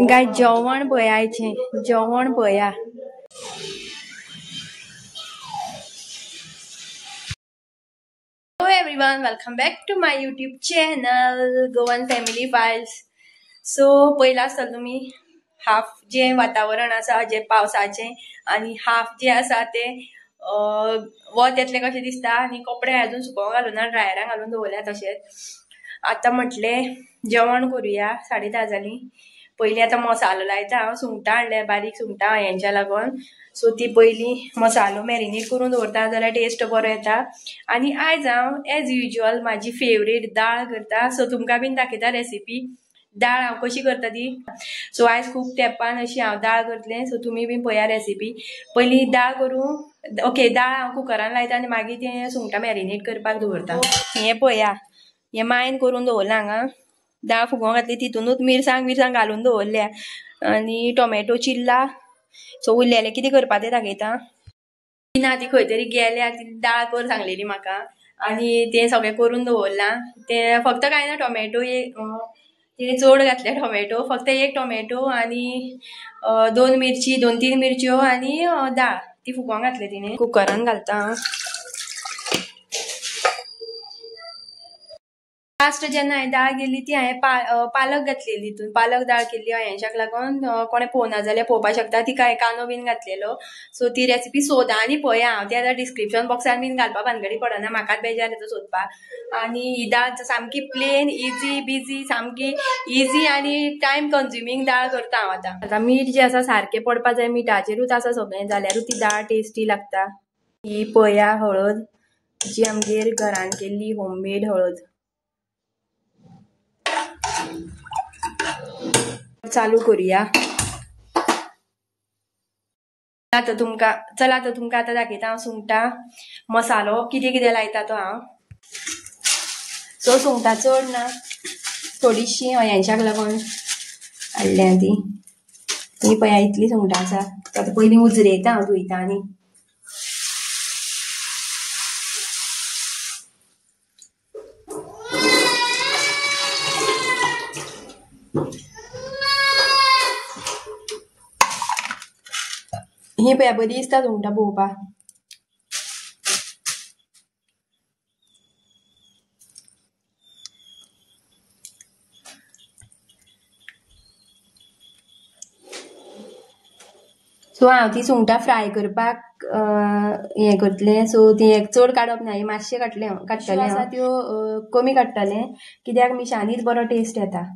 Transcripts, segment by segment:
काय जेवण पळयाचें जेवण पळया. Hello everyone, welcome back to my YouTube channel Goan Family Files. So पहिला आसता तुम्ही हाफ जे वातावरण आसा जे पावसाचे आणि हाफ जे आसा ते वत येतले कशे दिसता आणि कपडे अजून सुकोवंक घालूना ड्रायरान घालून दवरल्या तशेंच. आता म्हटले जेवण करूया 10:30 जाली. पयली आता मसालो लायता. हांव सुंगटां हाडले बारीक सुंगटां यांच्या लागून सो ती पयली मसालो मॅरिनेट करून दवरता जाल्यार टेस्ट बरो येता. आणि आयज हांव एज युजुअल माझी फेवरेट दाळ करता. सो तुमकां बीन दाखयता रेसिपी दाळ हांव कशी करता ती. सो आयज खूब तेंपान अशी हांव दाळ करतलें. सो तुमी बीन पळया रेसिपी. पयली दाळ करूं ओके दाळ हांव कुकरान लायता आनी मागीर तें सुंगटां मॅरिनेट करपाक दवरता. हें पळया हें मायन करून दवरलां हांगा. दाळ फुगोवंक घातली तितूनूच मिरसांग घालून दवरल्या आनी टोमॅटो चिरला. सो उरलेलें कितें करपा तें दाखयता. ना ती खंय तरी गेल्या ती दाळ कर सांगलेली म्हाका आनी तें सगळें करून दवरलां. तें फक्त कांय ना टोमॅटो ते चड घातले टोमॅटो फक्त एक टोमॅटो आनी 2-3 मिरच्यो आनी दाळ ती फुगोवंक घातली तिणें. कुकरान घालता हांव. लास्ट जेन्ना हांवें दाळ केल्ली ती हांवें पालक घातलेली तितून पालक दाळ केल्ली हांच्याक लागून कोणें पळोवना जाल्यार पळोवपाक शकता तिका कांदो बीन घातलेलो. सो ती रेसिपी सोदा आनी पळया. हांव ती आतां डिस्क्रिप्शन बॉक्सान बीन घालपा भानगडी पडना म्हाकाच बेजार येता सोदपाक. आनी ही दाळ सामकी प्लेन इजी बिजी सामकी इजी आनी टायम कन्ज्युमींग दाळ करता हांव आतां मीठ जे आसा सारकें पडपा जाय मिठाचेरूच आसा सगळें जाल्यारूच ती दाळ टेस्टी लागता. ही पळया हळद जी आमगेर घरान केल्ली होममेड हळद. चालू करूया. आता तुमकां आतां दाखयता हांव सुंगटां मसालो कितें लायता तो हांव. सो सुंगटां चड ना थोडीशी यांच्याक लागून हाडल्या ती पळया इतली सुंगटां आसा. आतां पयलीं उजरयता हांव धुयता आनी ही पळया बरी दिसता सुंगटां पळोवपाक. सो हांव ती सुंगटां फ्राय करपाक हें करतलें. सो ती चड काडप ना मातशें काडटलें आसा त्यो कमी काडटलें कित्याक मिशांनीच बरो टेस्ट येता.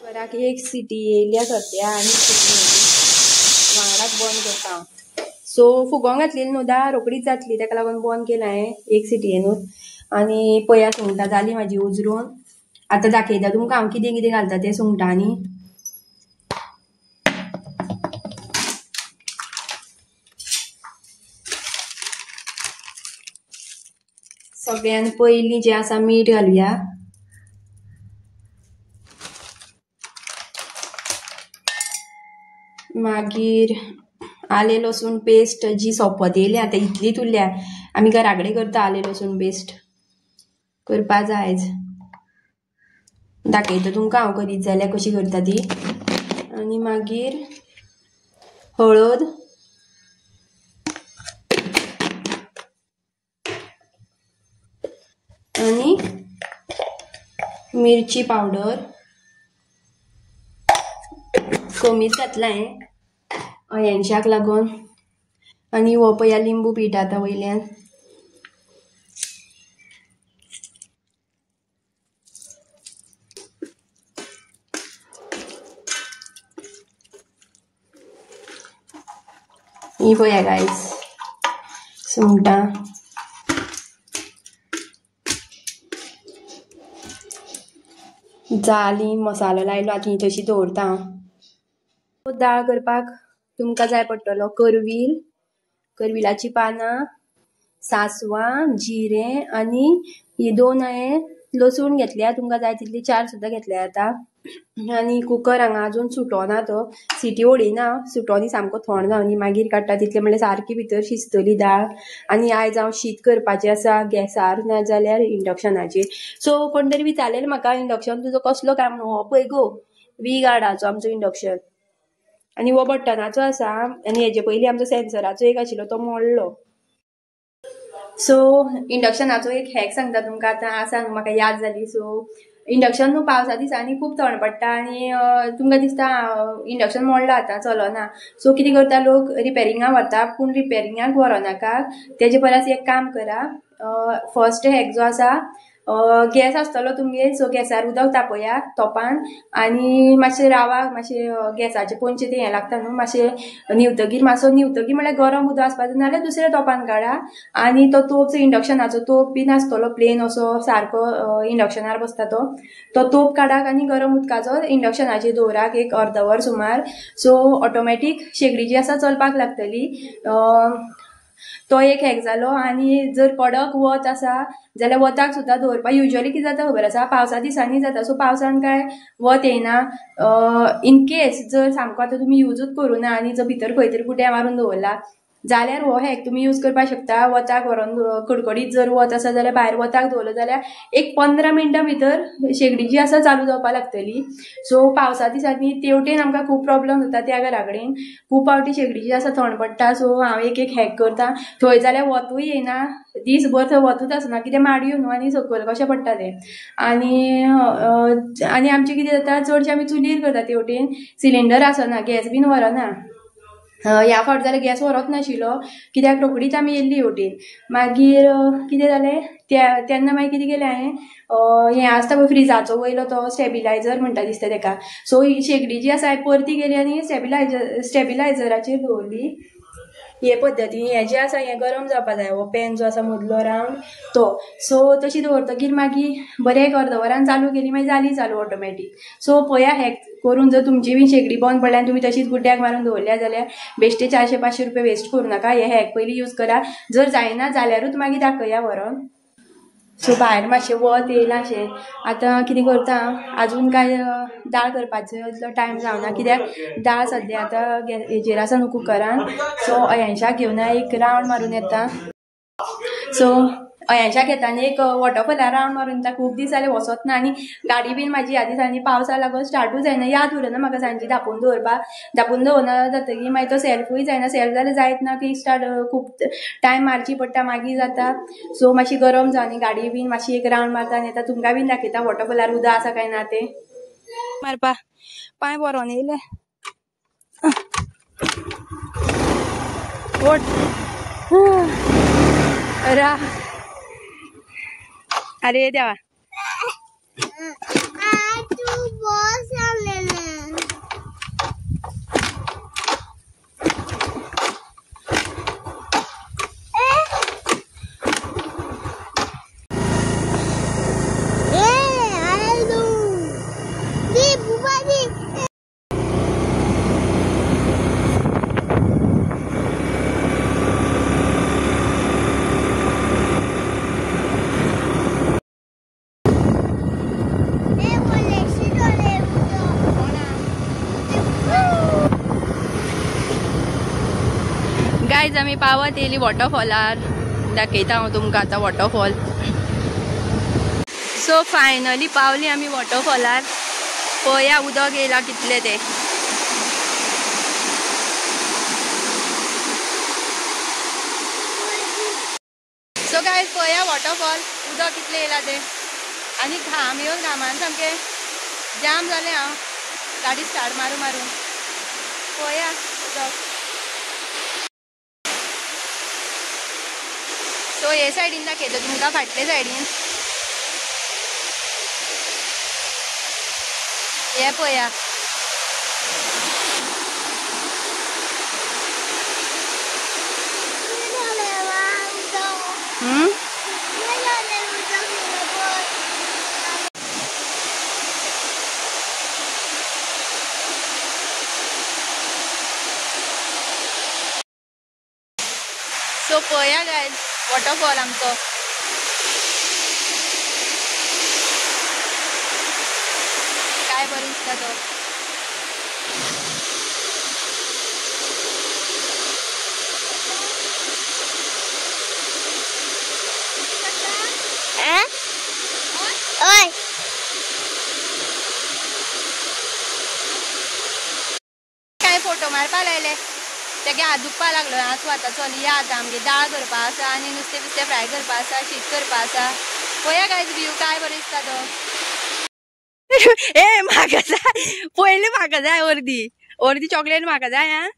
बराक एक सिटी येयल्या सद्या आनी वांगडाच बंद करता हांव. सो फुगोवंक घातलेली न्हू दाळ रोकडीच जातली ताका लागून बंद केला हांवें एक सिटयेनूच. आनी पळया सुंगटां जाली म्हाजी उजरून. आतां दाखयता तुमकां हांव कितें घालता तें सुंगटांनी. सगळ्यान पयलीं जें आसा मीठ घालुया. मागीर आले लसूण पेस्ट जी सोपत येयली आतां इतलीच उरल्या. आमी घरा कडेन करता आले लसूण पेस्ट करपा जाय. दाखयता तुमकां हांव करीत जाल्यार कशी करता ती. आनी मागीर हळद आनी मिरची पावडर कमीच घातला हांवें यांच्याक लागून. आनी हो पळया लिंबू पीठ आतां वयल्यान. ही पळया गायज सुंगटां. जाली मसालो लायलो आतां ही तशी दवरता हांव. दाळ करपाक तुमकां जाय पडटलो करविलाची पानां सासवां जिरें आनी ही 2 हांवें लसूण घेतल्या, तुमकां जाय तितली 4 सुद्दां घेतल्या आता। आणि कुकर हांगा अजून सुटोना तो, सिटी ओडीना, सुटोनी सामको थंड जावनी मागीर काडटा तितले म्हणल्यार सारकी भितर शिजतली दाळ। आणि आयज हांव शीत करपाचें आसा गॅसार ना जाल्यार इंडक्शनाचेर। सो कोण तरी विचारलेलें म्हाका इंडक्शन तुजो कसलो काय म्हणून। हो पळय गो V-गार्डाचो आमचो इंडक्शन, आणि हो बटनाचो आसा, आणि हेजे पयलीं आमचो सेन्सराचो एक आशिल्लो तो मोडलो। सो इंडक्शनाचो एक हॅक सांगता तुमकां आतां आसा म्हाका याद जाली। सो इंडक्शन न्हू पावसा दिसांनी खूब थंड पडटा आणि तुमकां दिसता इंडक्शन मोडला आतां चलना। सो कितें करता लोक रिपेरिंगाक व्हरता, पूण रिपेरिंगाक व्हरनाका, तेजे परस एक काम करा। फर्स्ट हॅक जो आसा, गॅस आसतलो तुमगेर, सो गॅसार उदक तापया तोपान, आणि मातशें रावाक, मातशें गॅसाचें पोंदचें तें हें लागता न्हू, मातशें निवतगीर म्हणल्यार गरम उदक आसपाचें नाल्यार दुसऱ्या तोपान काडा। आणि तो तोप इंडक्शनाचो तोप बीन आसतलो प्लेन असो सारको इंडक्शनार बसता तो तोप काडाक आनी गरम उदकाचो इंडक्शनाचेर दवराक एक अर्दवर सुमार। सो ऑटोमॅटीक शेगडी जी आसा चलपाक लागतली। तो एक हॅक जालो। आणि जर कडक वत आसा जाल्यार वताक सुद्दां दवरपा, युजली कितें जाता खबर आसा, पावसा दिसांनी जाता। सो पावसान काय वत येयना, इन केस जर सामको आतां तुमी यूजूच करूना आनी जर भितर खंय तरी गुड्या मारून दवरला जाल्यार हो हॅक तुमी यूज करपाक शकता। वताक व्हरोन कडकडीत जर वत आसा जाल्यार भायर वताक दवरलो जाल्यार एक 15 मिनटां भितर शेगडी जी आसा चालू जावपाक लागतली। सो पावसा दिसांनी तेवटेन आमकां खूब प्रॉब्लेम जाता त्या घरा कडेन, खूब फावटी शेगडी जी आसा थंड पडटा। सो हांव एक हॅक करता, थंय जाल्यार वतूय येना, दीसभर थंय वतूच आसना, कितें माडयो न्हू आनी सकयल कशें पडटा तें। आनी आमचें कितें जाता, चडशें आमी चुलीर करता तेवटेन, सिलिंडर आसना, गॅस बीन व्हरना। ह्या फावट जाल्यार गॅस व्हरत नाशिल्लो, कित्याक रोकडीच आमी येयल्ली हेवटेन। मागीर कितें जालें, तेन्ना मागीर कितें केलें हांवें, हें आसता पळय फ्रिजाचो वयलो तो स्टेबिलायझर म्हणटा दिसता तेका। सो ही शेगडी जी आसा परती गेली आनी स्टेबिलायझराचेर दवरली। हे पद्दतीन हें जें आसा हें गरम जावपा जाय, हो पॅन जो आसा मदलो रावंड तो। सो तशी दवरतकीर मागीर बरें एक अर्दवरान चालू केली, मागीर जाली चालू ऑटोमॅटीक। सो पळया हॅक करून, जर तुमची बी शेगडी बंद पडल्या आनी तुमी तशीच गुड्ड्याक मारून दवरल्या जाल्यार बेश्टे 400-500 रुपया वेस्ट करूं नाका, हे हॅक पयलीं यूज करा। जर जायना जाल्यारूच मागीर दाखया व्हरोन। सो भायर मातशें वत येयलां अशें। आतां कितें करता, आजून काय दाळ करपाचो इतलो टायम जावना, कित्याक दाळ सद्या आतां हेजेर आसा न्हू कुकरान। सो अयांशाक घेवन एक रावंड मारून येता। सो अयांशाक येता आनी एक वॉटरफॉलार रावंड मारून येता, खूब दीस जाले वचत ना। आनी गाडी बीन म्हाजी ह्या दिसांनी पावसा लागून स्टार्टूच जायना, याद उरना म्हाका सांजची धांपून दवरना जातकीर मागीर तो सेल्फूय जायना, सेल्फ जाल्यार जायत ना, किक स्टार्ट खूब टायम मारची पडटा मागीर जाता। सो मातशी गरम जावनी गाडी बीन, मातशी एक रावंड मारता आनी येता, तुमकां बीन दाखयता वॉटरफॉलार उदक आसा काय ना तें मारपा। पांय बरोन येयले अरे देवा। गायज आमी पावत येयली वॉटरफॉलार, दाखयता हांव तुमकां आतां वॉटरफॉल। सो फायनली पावली आमी वॉटरफॉलार, पळया उदक येयला कितले ते। सो गायज पळया वॉटरफॉल, उदक कितले येयला ते, आनी घाम येवन घामान सामकें जाम जालें हांव गाडी स्टार्ट मारून मारून। पळया उदक। सो हे सायडीन दाखयता तुमकां, फाटले सायडीन हे पळया। सो पळया गायज वॉटरफॉल आमचो। दिसता तो काय फोटो मारपा लायले तेगे हात दुखपा लागलो हांव स्वता चली या आतां आमगे दाळ करपा आसा आनी नुस्तें बिस्तें फ्राय करपा आसा शीत करपा आसा पळया गायज व्यू काय बरो दिसता तो ए म्हाका जाय पयलीं म्हाका जाय अर्दी अर्दी चॉकलेट म्हाका जाय आं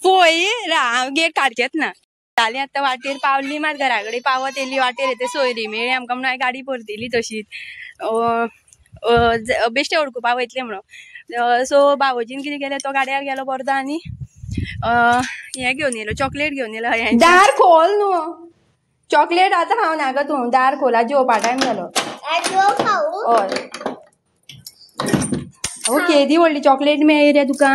पळय रा हांव गेट काडचेंच ना जालीं आतां वाटेर पावली मात घरा कडेन पावत येयली वाटेर येते सोयरी मेळ्ळी आमकां म्हणून गाडी परतिली तशीच बेश्टे ओडकुपा वयतले म्हणून सो बाबूजीन कितें केलें तो गाड्यार गेलो परतो आनी हें घेवन येयलो चॉकलेट घेवन येयलो दार खोल न्हू चॉकलेट आतां खाव नाका तूं दार खोला जेवपा टायम जालो हय केदी व्हडली चॉकलेट मेळ्ळी रे तुका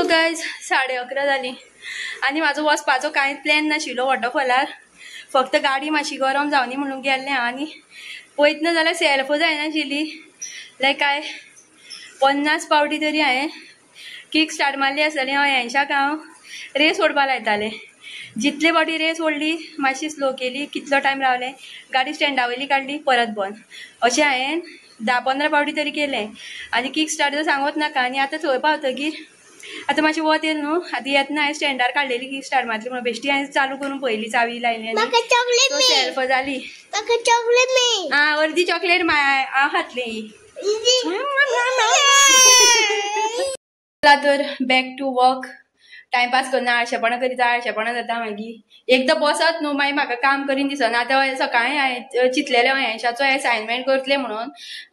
गायज 11:30 जाली आनी म्हाजो वचपाचो कांयच प्लॅन नाशिल्लो वॉटरफॉलार फक्त गाडी मातशी गरम जावनी म्हणून गेल्लें आनी वयतना जाल्यार सेल्फ जायनाशिल्ली लायक काय 50 पावटी तरी हांवें किक स्टार्ट मारली आसतली 80 हांव रेस ओडपा लायतालें जितले फावटी रेस ओडली मातशी स्लो केली कितलो टायम रावलें गाडी स्टँडा वयली काडली परत बंद अशें हांवें 10-15 पावटी तरी केलें आनी किक स्टार्ट तर सांगोत नाका आनी आतां थंय पावतकीर आतां मातशें वत येयलें न्हू आतां येतना हांवें स्टँडार काडलेली किक स्टार्ट मारली म्हणून बेश्टी हांवें चालू करून पयली चावी लायली आनी सेल्फ जाली आं अर्दी चॉकलेट हांव खातली तर बॅक टू वर्क टायमपास करना आळशेपणां करीता आळशेपणां जाता मागीर एकदां बसत न्हू मागीर म्हाका काम करीन दिसना आतां सकाळीं हांवें चिंतलेलें 80ाचो असायनमेंट करतलें म्हणून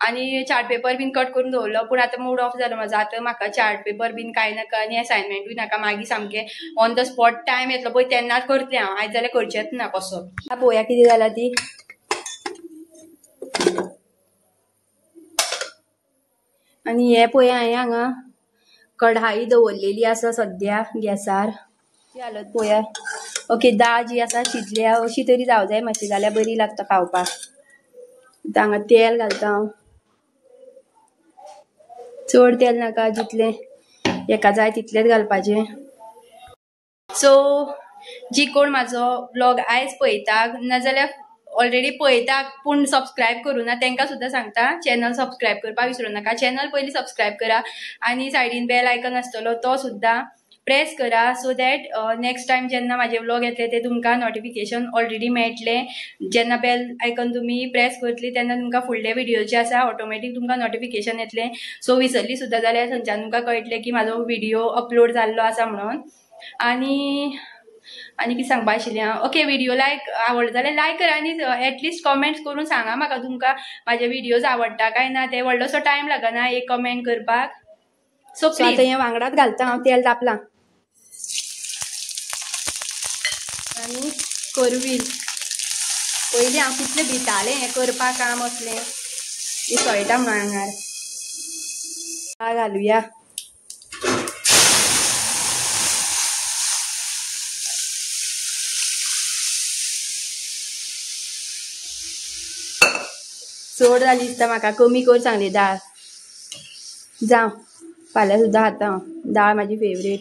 आनी चार्ट पेपर बीन कट करून दवरलो पूण आतां मूड ऑफ जालो म्हाजो आतां म्हाका चार्ट पेपर बीन कांय नाका आनी असायनमेंटूय नाका मागीर सामकें ऑन द स्पॉट टायम येतलो पळय तेन्नाच करतलें हांव आयज जाल्यार करचेंच ना कसो पळोवया कितें जालां ती आनी हें पळय हांवें हांगा कढाई दवरलेली आसा सद्या गॅसार ती हालत पळोवया ओके दाळ जी आसा शिजल्या अशी तरी जावं जाय मातशी जाल्यार बरी लागता खावपाक हांगा तेल घालता हांव चड तेल नाका जितलें हेका जाय तितलेंच घालपाचें सो जी कोण म्हाजो ब्लॉग आयज पळयता नाजाल्यार ऑलरेडी पळयता पूण सबस्क्रायब करूना तांकां सुद्दां सांगता चॅनल सबस्क्रायब करपाक विसरूं नाका चॅनल पयलीं सबस्क्रायब करा आनी सायडीन बेल आयकन आसतलो तो सुद्दां प्रेस करा सो दॅट नेक्स्ट टायम जेन्ना म्हाजे व्लॉग येतले ते तुमकां नोटिफिकेशन ऑलरेडी मेळटलें जेन्ना बेल आयकन तुमी प्रेस करतली तेन्ना तुमकां फुडले व्हिडिओ जे आसा ऑटोमॅटीक तुमकां नोटिफिकेशन येतलें सो विसरली सुद्दां जाल्यार थंयच्यान तुमकां कळटलें की म्हाजो व्हिडिओ अपलोड जाल्लो आसा म्हणून आनी कितें सांगपा आशिल्लें ओके व्हिडिओ लायक आवडलो जाल्यार लायक करा आनी एटलिस्ट कमेंट्स करून सांगा म्हाका तुमकां म्हाजे व्हिडिओज आवडटा काय ना ते व्हडलोसो टायम लागना एक कमेंट करपाक सो आतां हें वांगडाच घालता हांव तेल तापलां आनी करवील पयलीं हांव कितलें भितालें हें करपाक काम असलें इसळटा म्हणून आंगार घालुया चड जाली दिसता म्हाका कमी कर सांगली दाळ जावं फाल्यां सुद्दां खाता हांव दाळ म्हाजी फेवरेट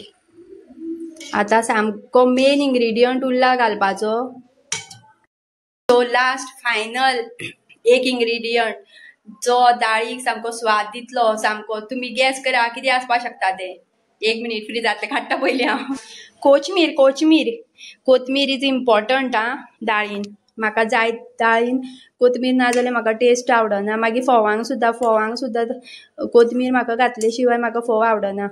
आतां सामको मेन इंग्रेडियंट उरला घालपाचो सो लास्ट फायनल एक इंग्रेडियंट जो दाळीक सामको स्वाद दितलो सामको तुमी गॅस करा कितें आसपाक शकता तें 1 मिनीट फ्रिजांतलें काडटा पयलीं हांव कोथमीर इज इम्पॉर्टंट आं दाळीन म्हाका जाय दाळीन कोथमीर ना जाल्यार म्हाका टेस्ट आवडना मागीर फोवांक सुद्दां कोथमीर म्हाका घातले शिवाय म्हाका फोव आवडना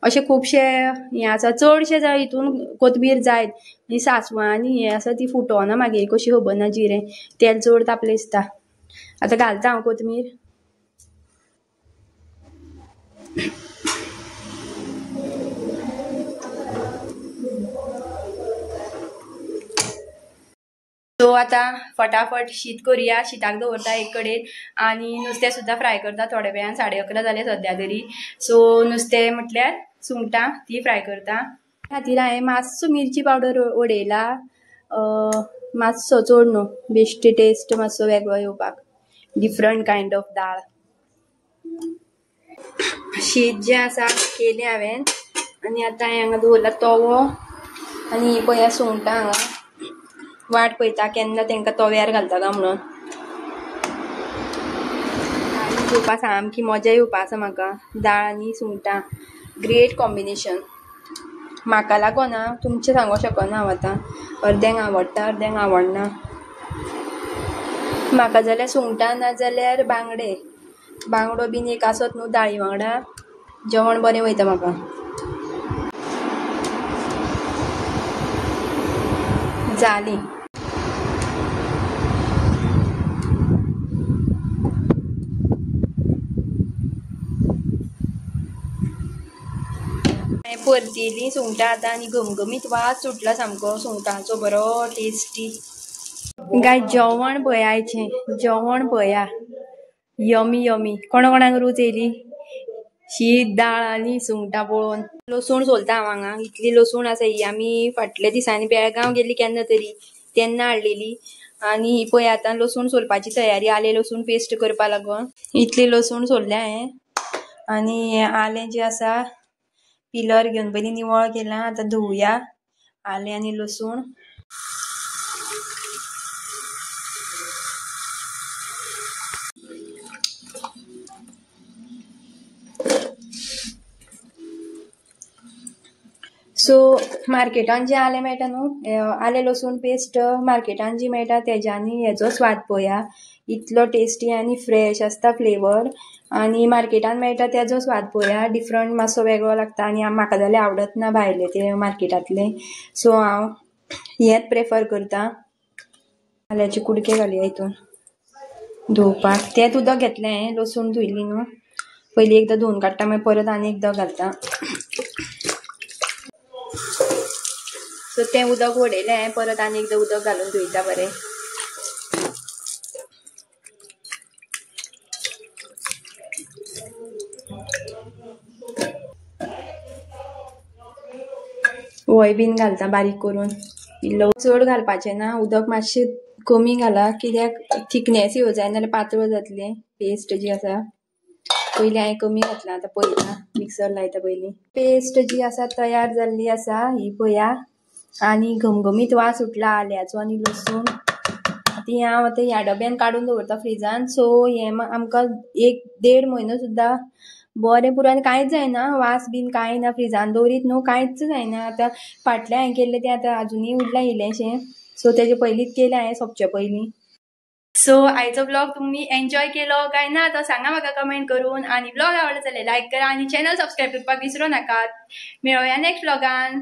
अशें खुबशे हें आसा चडशे जाय हितून कोथमीर जायत आनी सासवां आनी हें आसा ती फुटोना मागीर कशी खबर ना जिरें तेल चड तापलें दिसता आतां घालता हांव कोथमीर सो आतां फटाफट शीत करुया शीताक दवरता एक कडेन आनी नुस्तें सुद्दां फ्राय करता थोड्या वेळान 11:30 जाले सद्या तरी सो नुस्तें म्हटल्यार सुंगटां ती फ्राय करता खातीर हांवें मातसो मिरची पावडर उडयला मातसो चड न्हू बेश्टी टेस्ट मातसो वेगळो येवपाक डिफरंट कायंड ऑफ दाळ शीत जे आसा केलें हांवें आनी आतां हांगा दवरला तवो आनी पळया सुंगटां हांगा वाट पळयता केन्ना तांकां तव्यार घालता काय म्हणून जेवपा सामकी मजा येवपा आसा म्हाका दाळ आनी सुंगटां ग्रेट कॉम्बिनेशन म्हाका लागोना तुमचें सांगूंक शकना हांव आतां अर्द्यांक आवडटा अर्द्यांक आवडना म्हाका जाल्यार सुंगटां ना जाल्यार बांगडो बीन एक आसत न्हू दाळी वांगडा जेवण बरें वयता म्हाका जाली परतीली सुंगटां आतां आनी घमघमीत वास सुटला सामको सुंगटांचो बरो टेस्टी गाय जेवण पळयाचें जेवण पळया यमी यमी कोणाक रूच येयली शीत दाळ आनी सुंगटां पळोवन लसूण सोलता हांव हांगा इतली लसूण आसा ही आमी फाटल्या दिसांनी बेळगांव गेल्ली केन्ना तरी तेन्ना हाडलेली आनी ही पळय आतां लसूण सोलपाची तयारी आले लसूण पेस्ट करपा लागून इतली लसूण सोलल्या हांवें आनी आलें जें आसा पिलर घेवन पयलीं निवळ केलां आतां धुवया आलें आनी लसूण सो मार्केटान जे आलें मेळटा न्हू आलें लसूण पेस्ट मार्केटान जी मेळटा तेज्यानी हेजो स्वाद पळया इतलो टेस्टी आनी फ्रेश आसता फ्लेवर आनी मार्केटान मेळटा तेजो स्वाद पळया डिफरंट मातसो वेगळो लागता आनी म्हाका जाल्यार आवडत ना भायले ते मार्केटांतले सो हांव हेंच प्रेफर करता आल्याचे कुडके घालया हितून धुवपाक तेंच उदक घेतलें हांवें लसूण धुयली न्हू पयलीं एकदां धुवन काडटा मागीर परत आनी एकदां घालता सो तें उदक वडयलें हांवें परत आनी एकदां उदक घालून धुयता बरें वय बीन घालता बारीक करून इल्लो चड घालपाचें ना उदक मातशें कमी घाला कित्याक थिकनेस येवं जाय नाल्यार पातळ जातलें पेस्ट जी आसा पयलीं हांवें कमी घातलां आतां पळयता मिक्सर लायता पयलीं पेस्ट जी आसा तयार जाल्ली आसा ही पळया आनी घमघमीत वास सुटला आल्याचो आनी लसूण ती हांव आतां ह्या डब्यान काडून दवरता फ्रिजान सो हें आमकां 1-1.5 म्हयनो सुद्दां बरें पुरो आनी कांयच जायना वास बीन कांय ना फ्रिजान दवरीत न्हू कांयच जायना आतां फाटलें हांवें केल्लें तें आतां आजुनूय उरलां इल्लेंशें सो तेजे पयलींच केलें हांवें सोंपचे पयलीं सो आयचो ब्लॉग तुम्ही एन्जॉय केलो काय ना तो सांगा म्हाका कमेंट करून आणि ब्लॉग आवडलो जाल्यार लायक करा आणि चॅनल सबस्क्राईब करपाक विसरू नाकात मेळुया नेक्स्ट ब्लॉगान